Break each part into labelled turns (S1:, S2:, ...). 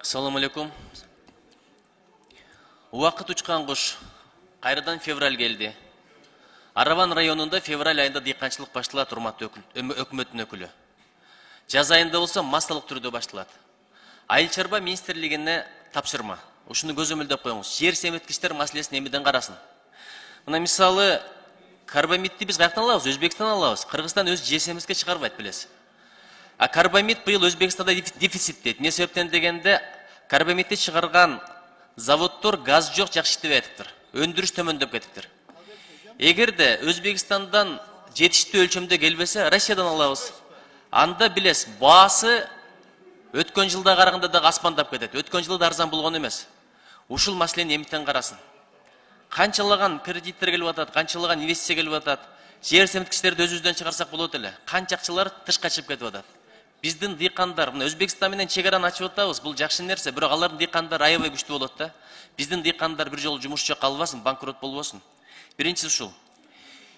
S1: Assalamu alaikum. Уақыт учкан куш. Кайрадан февраль келди. Араван районунда февраль айында дыйканчылык башталат, урматтуу өкмөттүн өкүлү. Жаз айында болсо массалык түрдө башталат. Айыл чарба министрлигине тапшырма. Ушуну көзөмөлдөп коюңуз. Жер семеткичтер маселесин эмеден карасын. Мына мисалы карбамидти биз каяктан алабыз? Өзбекстан алабыз. Кыргызстан өз жер семетке чыгарбайт, билесиз. А карбамид быйыл Өзбекстанда дефицит дейт. Не себептен дегенде карбамидти чыгарган заводдор газ жок, жакшы иштебей атыптыр. Өндүрүш төмөндөп кетиптир. Эгерде Өзбекстандан жетиштүү өлчөмдө келбесе, Россиядан алабыз. Анда билес, баасы өткөн жылда караганда да аспандап кетет. Өткөн жылда арзан болгон эмес. Ушул маселени эмтен карасын. Канчалаган кредиттер келип атат, канчалаган инвестиция келип атат. Жер семеткичтерди өзүбүздөн чыгарсак болот эле. Канча акчалар тышка чыгып кетип атат. Биздин дыйкандар, мына Өзбекстан менен чегараны ачып атабыз. Бул жакшы нерсе, бирок алардын дыйкандары аябай күчтүү болот да. Биздин дыйкандар бир жолу жумушчу калбасын, банкрот болбосун. Биринчиси ушул.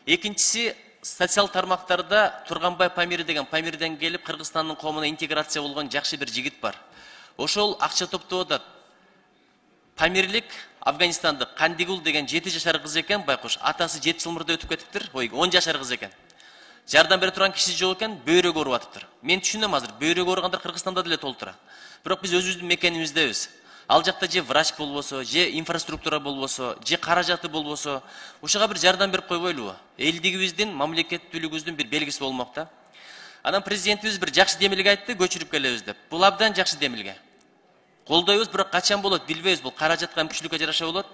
S1: Экинчиси, социал тармактарда Турганбай Памир деген Памирден келип Кыргызстандын коомуна интеграция болгон жакшы бир жигит бар. Ошол акча топтоп атат. Памирлик Афганистандык Кандигул деген 7 жашар кыз экен, байкуш. Атасы 7 жыл мурда өтүп кетиптир. 10 жашар кыз экен. Жардам бере турган киши жок экен, бөйрөгү ооруп атыптыр. Мен түшүнөм азыр, бөйрөгү ооругандар Кыргызстанда деле толтура. Бирок биз өзүбүздүн мекенибиздебиз. Ал жакта же врач болбосо, же инфраструктура болбосо, же каражаты болбосо, ушуга бир жардам берип койбойлубу? Элдигибиздин, мамлекеттүүлүгүбүздүн бир белгиси болмок да. Анан президентибиз бир жакшы демилге айтты, көчүрүп келебиз деп. Бул абдан жакшы демилге. Колдойбуз, бирок качан болот билбейбиз, бул каражатка, мүмкүнчүлүккө жараша болот.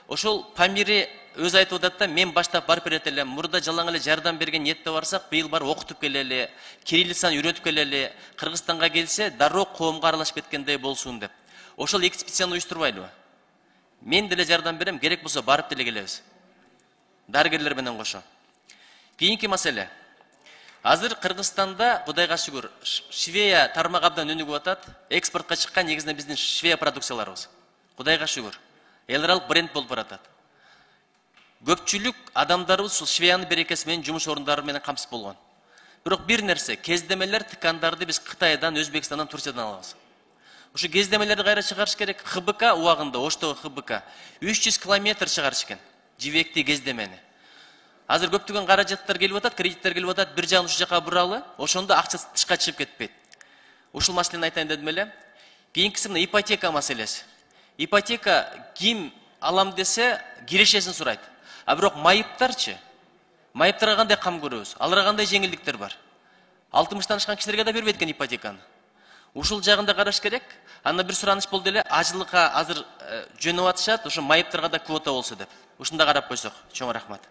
S1: Ошол Памири өз айтып атат да, мен баштап барып берет элем. Мурда жалаң эле жардам берген ниетте барсак, быйыл барып окутуп келели, кириллицаны үйрөтүп келели, Кыргызстанга келсе, дароо коомго аралашып кеткендей болсун деп. Ошол экспедицияны уюштурбайлыбы? Мен деле жардам берем, керек болсо барып деле келебиз. Дарыгерлер менен кошо. Кийинки маселе. Азыр Кыргызстанда, Кудайга шүгүр, швея тармак абдан өнүгүп атат. Экспортко чыккан негизинен биздин швея продукцияларыбыз. Кудайга шүгүр. Эл аралык бренд болуп баратат. Көпчүлүк адамдарыбыз ушул швеянын берекеси менен жумуш орундары менен камсыз болгон. Бирок бир нерсе, кездемелер тыкандарды биз Кытайдан, Өзбекстандан, Турциядан алабыз. Ушу кездемелерди кайра чыгарыш керек. ХБК убагында, Оштогу ХБК 300 километр чыгарыш экен. Жибекти кездемени. Азыр көптөгөн каражаттар келип атат, кредиттер келип атат, бир жагын ушул жака буралы, ошондо акча тышка чыгып кетпейт. Ушул маселени айтайын дедим эле. Кийинкиси мына ипотека маселеси. Ипотека ким алам десе, кирешесин сурайт. А бирок майыптарчы? Майыптарга кандай кам көрөбүз? Аларга кандай жеңилдиктер бар? 60-тан ашкан кишилерге да бербейт экен ипотеканы. Ушул жагында караш керек. Анда бир сураныш болду эле, ажылыкка азыр жөнөп атышат, ошо майыптарга да квота болсо деп. Ушунда карап койсок, чоң рахмат.